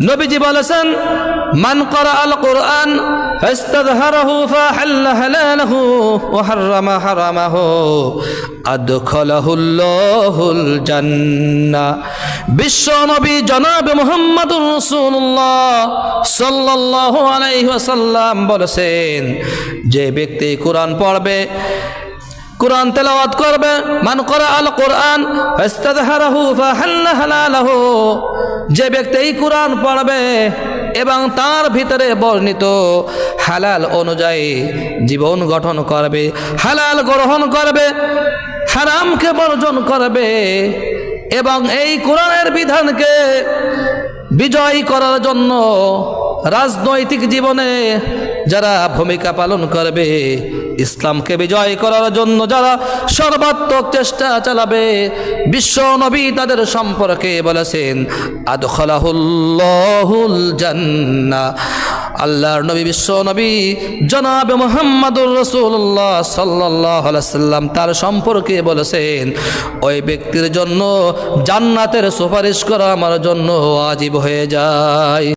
নবীজি বলেছেন, মান ক্বারাআল কুরআন ফাস্তাযহারাহু ফাহাল্লা হালালাহু ওয়া হাররামা হারামাহু আদখালাহুল্লাহুল জান্নাহ। বিশ্ব নবী জনাব মুহাম্মদুর রাসূলুল্লাহ সাল্লাল্লাহু আলাইহি ওয়াসাল্লাম বলেছেন, যে ব্যক্তি কোরআন পড়বে, কোরআন তেলাওয়াত করবে, মান ক্বারাআল কুরআন ফাস্তাযহারাহু ফাহাল্লা হালালাহু, যে ব্যক্তি এই কোরআন পড়বে এবং তার ভিতরে বর্ণিত হালাল অনুযায়ী জীবন গঠন করবে, হালাল গ্রহণ করবে, হারামকে বর্জন করবে এবং এই কোরআনের বিধানকে বিজয় করার জন্য রাজনৈতিক জীবনে যারা ভূমিকা পালন করবে, ইসলামকে বিজয় করার জন্য যারা সর্বাত্মক চেষ্টা চালাবে, বিশ্ব নবী তাদের সম্পর্কে বলেছেন আদখালাহুল্লাহুল জান্নাহ। আল্লাহর নবী বিশ্ব নবী জনাব মুহাম্মদুর রাসূলুল্লাহ সাল্লাল্লাহু আলাইহি সাল্লাম তার সম্পর্কে বলেছেন, ওই ব্যক্তির জন্য জান্নাতের সুপারিশ করা আমার জন্য ওয়াজিব হয়ে যায়।